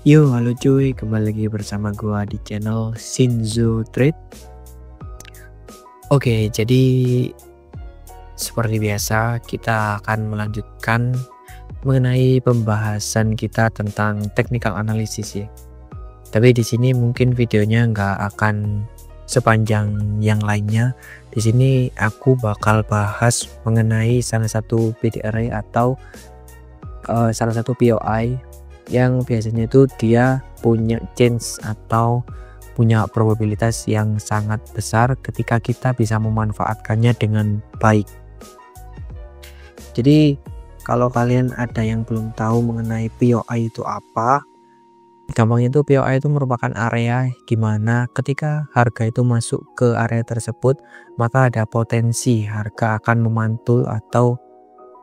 Yo, halo cuy, kembali lagi bersama gua di channel Shinzo Trade. Oke, jadi seperti biasa kita akan melanjutkan mengenai pembahasan kita tentang technical analysis ya. Tapi di sini mungkin videonya nggak akan sepanjang yang lainnya. Di sini aku bakal bahas mengenai salah satu PDRA atau salah satu POI yang biasanya itu dia punya chance atau punya probabilitas yang sangat besar ketika kita bisa memanfaatkannya dengan baik. Jadi kalau kalian ada yang belum tahu mengenai POI itu apa, gampangnya itu POI itu merupakan area gimana ketika harga itu masuk ke area tersebut, maka ada potensi harga akan memantul atau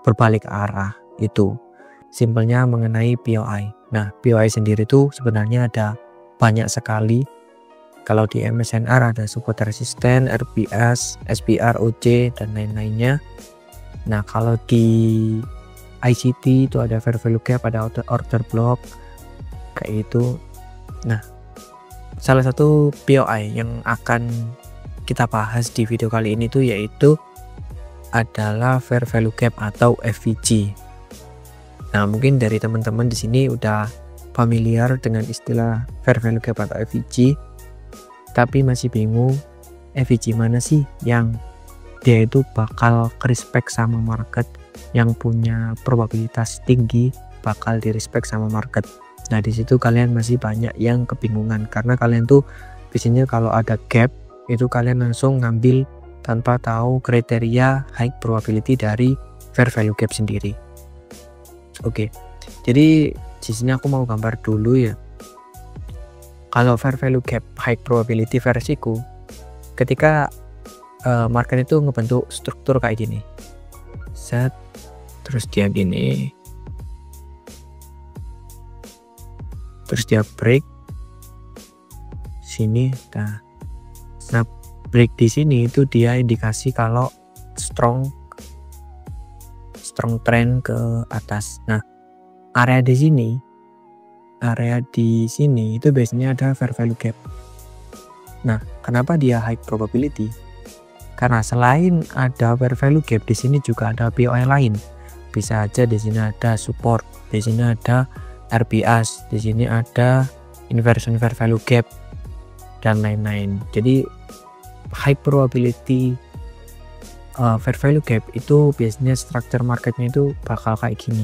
berbalik arah. Itu simpelnya mengenai POI. Nah, POI sendiri itu sebenarnya ada banyak sekali. Kalau di MSNR ada support resisten, RPS, SPR, OC, dan lain-lainnya. Nah, kalau di ICT itu ada fair value gap, ada order block, kayak itu. Nah, salah satu POI yang akan kita bahas di video kali ini tuh yaitu adalah fair value gap atau FVG. Nah, mungkin dari teman-teman di sini udah familiar dengan istilah fair value gap atau FVG, tapi masih bingung FVG mana sih yang dia itu bakal respect sama market, yang punya probabilitas tinggi bakal di respect sama market. Nah, di situ kalian masih banyak yang kebingungan karena kalian tuh biasanya kalau ada gap itu kalian langsung ngambil tanpa tahu kriteria high probability dari fair value gap sendiri. Oke, jadi di sini aku mau gambar dulu ya. Kalau fair value gap high probability versiku, ketika market itu ngebentuk struktur kayak gini, set, terus dia gini, terus dia break sini, nah break di sini itu dia indikasi kalau strong trend ke atas. Nah, area di sini itu biasanya ada fair value gap. Nah, kenapa dia high probability? Karena selain ada fair value gap, di sini juga ada POI lain. Bisa aja di sini ada support, di sini ada RPS, di sini ada inversion fair value gap dan lain-lain. Jadi high probability fair value gap itu biasanya struktur marketnya itu bakal kayak gini.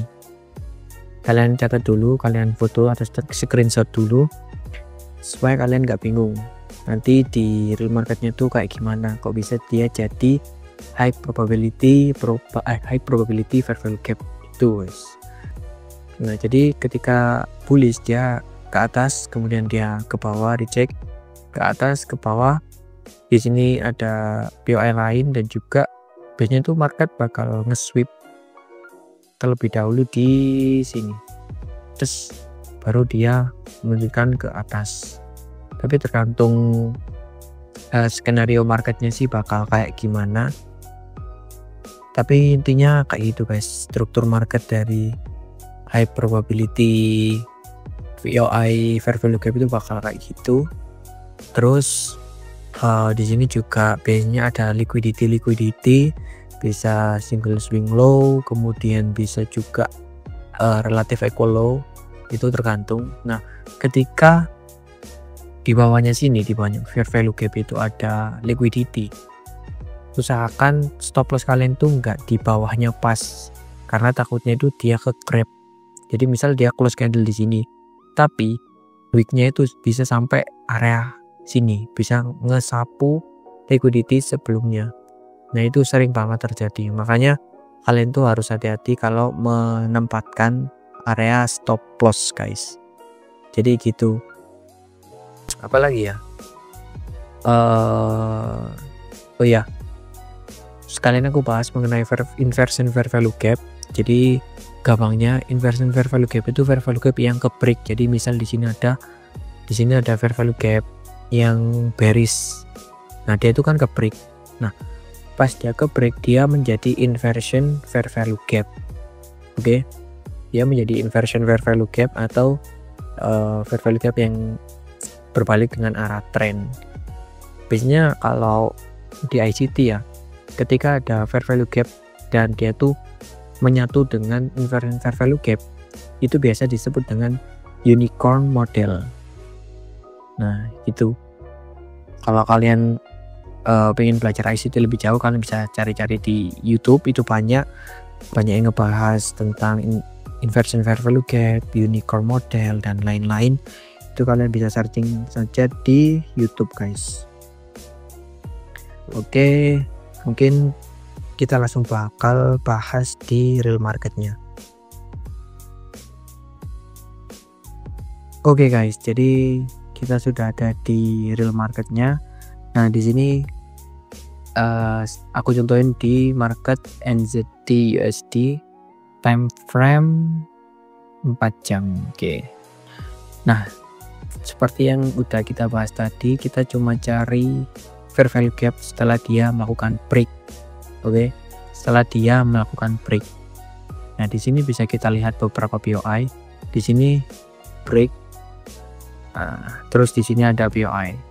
Kalian catat dulu, kalian foto atau screenshot dulu supaya kalian nggak bingung nanti di real marketnya tuh kayak gimana, kok bisa dia jadi high probability fair value gap itu. Nah, jadi ketika bullish dia ke atas, kemudian dia ke bawah, dicek ke atas ke bawah. Di sini ada POI lain dan juga biasanya tuh market bakal nge-sweep terlebih dahulu di sini, terus baru dia menunjukkan ke atas. Tapi tergantung skenario marketnya sih bakal kayak gimana. Tapi intinya kayak gitu guys, struktur market dari high probability POI fair value gap itu bakal kayak gitu. Terus di sini juga biasanya ada liquidity, bisa single swing low, kemudian bisa juga relative equal low, itu tergantung. Nah, ketika di bawahnya sini, di bawahnya fair value gap itu ada liquidity, usahakan stop loss kalian tuh nggak di bawahnya pas, karena takutnya itu dia ke grab. Jadi misal dia close candle di sini, tapi wicknya itu bisa sampai area sini, bisa ngesapu liquidity sebelumnya. Nah, itu sering banget terjadi. Makanya kalian tuh harus hati-hati kalau menempatkan area stop loss guys. Jadi gitu. Apalagi ya? Oh ya, sekalian aku bahas mengenai inversion fair value gap. Jadi gampangnya inversion fair value gap itu fair value gap yang ke break. Jadi misal di sini ada fair value gap yang bearish. Nah, dia itu kan ke break. Nah, pas dia ke break dia menjadi inversion fair value gap. Oke. Dia menjadi inversion fair value gap atau fair value gap yang berbalik dengan arah tren. Biasanya kalau di ICT ya, ketika ada fair value gap dan dia tuh menyatu dengan inversion fair value gap, itu biasa disebut dengan unicorn model. Nah itu, kalau kalian pengen belajar ICT lebih jauh, kalian bisa cari-cari di YouTube, itu banyak yang ngebahas tentang inversion fair value gap, unicorn model, dan lain-lain. Itu kalian bisa searching saja di YouTube guys. Oke, mungkin kita langsung bakal bahas di real marketnya. Oke guys, jadi kita sudah ada di real marketnya. Nah di sini aku contohin di market NZD USD time frame 4 jam. Oke. Nah, seperti yang udah kita bahas tadi, kita cuma cari fair value gap setelah dia melakukan break. Oke. Setelah dia melakukan break. Nah, di sini bisa kita lihat beberapa POI. Di sini break. Terus di sini ada POI.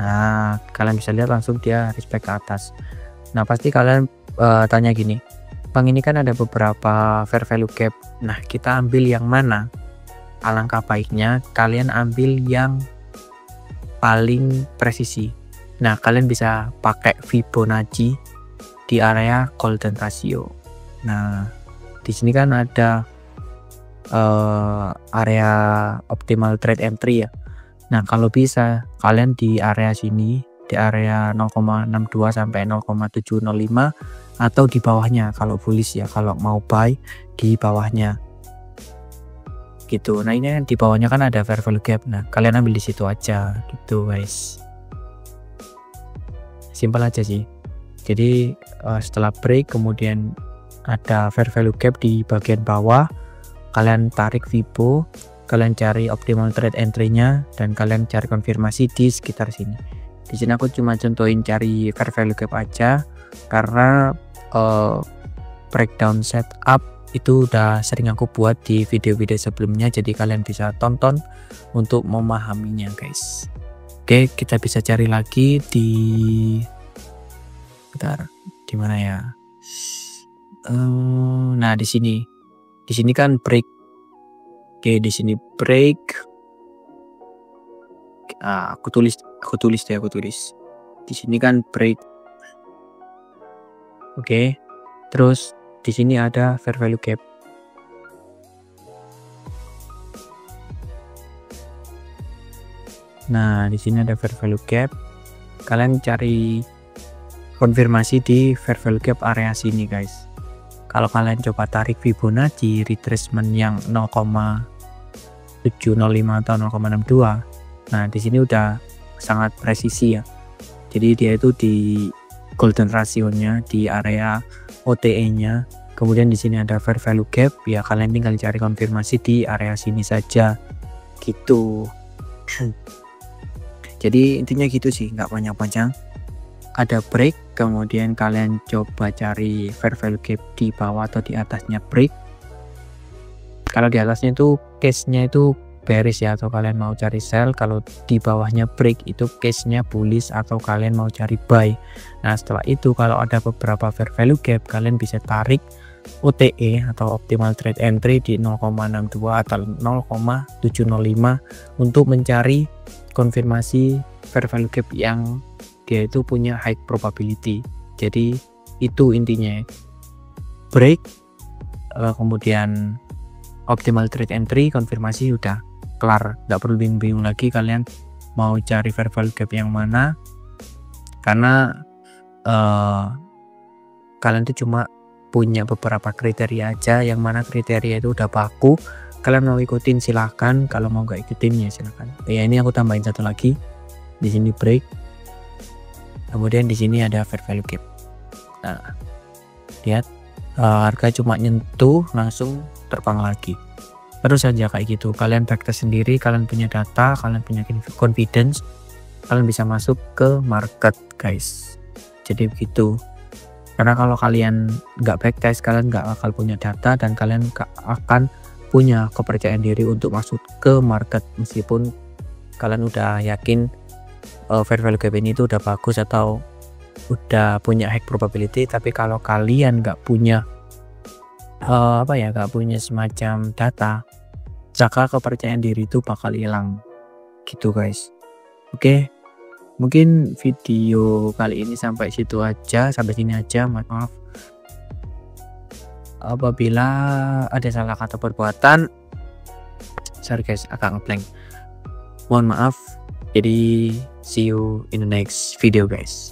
Nah, kalian bisa lihat langsung dia respect ke atas. Nah, pasti kalian tanya gini, Bang, ini kan ada beberapa fair value gap. Nah, kita ambil yang mana? Alangkah baiknya kalian ambil yang paling presisi. Nah, kalian bisa pakai Fibonacci di area golden ratio. Nah, di sini kan ada area optimal trade entry ya. Nah, kalau bisa kalian di area sini, di area 0,62 sampai 0,705 atau di bawahnya kalau bullish ya, kalau mau buy di bawahnya. Gitu. Nah, ini di bawahnya kan ada fair value gap. Nah, kalian ambil di situ aja gitu, guys. Simpel aja sih. Jadi, setelah break kemudian ada fair value gap di bagian bawah, kalian tarik Fibo, kalian cari optimal trade entry-nya, dan kalian cari konfirmasi di sekitar sini. Di sini aku cuma contohin cari fair value gap aja karena breakdown setup itu udah sering aku buat di video-video sebelumnya, jadi kalian bisa tonton untuk memahaminya guys. Oke, kita bisa cari lagi di di mana ya? Nah, di sini kan break. Oke, di sini break. Aku tulis. Di sini kan break. Oke. Terus di sini ada fair value gap. Nah, di sini ada fair value gap. Kalian cari konfirmasi di fair value gap area sini, guys. Kalau kalian coba tarik Fibonacci retracement yang 0,705 atau 0,62, nah di sini udah sangat presisi ya. Jadi dia itu di golden ratio-nya, di area OTE-nya. Kemudian di sini ada fair value gap, ya kalian tinggal cari konfirmasi di area sini saja, gitu. Jadi intinya gitu sih, nggak panjang-panjang. Ada break, kemudian kalian coba cari fair value gap di bawah atau di atasnya break. Kalau di atasnya itu case-nya itu bearish ya, atau kalian mau cari sell. Kalau di bawahnya break itu case-nya bullish atau kalian mau cari buy. Nah, setelah itu kalau ada beberapa fair value gap, kalian bisa tarik OTE atau optimal trade entry di 0,62 atau 0,705 untuk mencari konfirmasi fair value gap yang dia itu punya high probability. Jadi itu intinya, break, kemudian optimal trade entry, konfirmasi, udah kelar. Nggak perlu bingung lagi kalian mau cari fair value gap yang mana, karena kalian tuh cuma punya beberapa kriteria aja, yang mana kriteria itu udah baku. Kalian mau ikutin silahkan, kalau mau nggak ikutin ya silahkan. Ya, ini aku tambahin satu lagi. Di sini break, kemudian di sini ada fair value gap. Nah, lihat, harga cuma nyentuh langsung terbang lagi. Terus saja kayak gitu. Kalian backtest sendiri, kalian punya data, kalian punya confidence, kalian bisa masuk ke market, guys. Jadi begitu. Karena kalau kalian nggak backtest, kalian nggak bakal punya data dan kalian nggak akan punya kepercayaan diri untuk masuk ke market, meskipun kalian udah yakin fair value gap ini tuh udah bagus atau udah punya high probability. Tapi kalau kalian nggak punya nggak punya semacam data, maka kepercayaan diri itu bakal hilang gitu guys. Oke, mungkin video kali ini sampai sini aja. Maaf apabila ada salah kata perbuatan, sorry guys, agak ngeblank, mohon maaf. Jadi see you in the next video guys.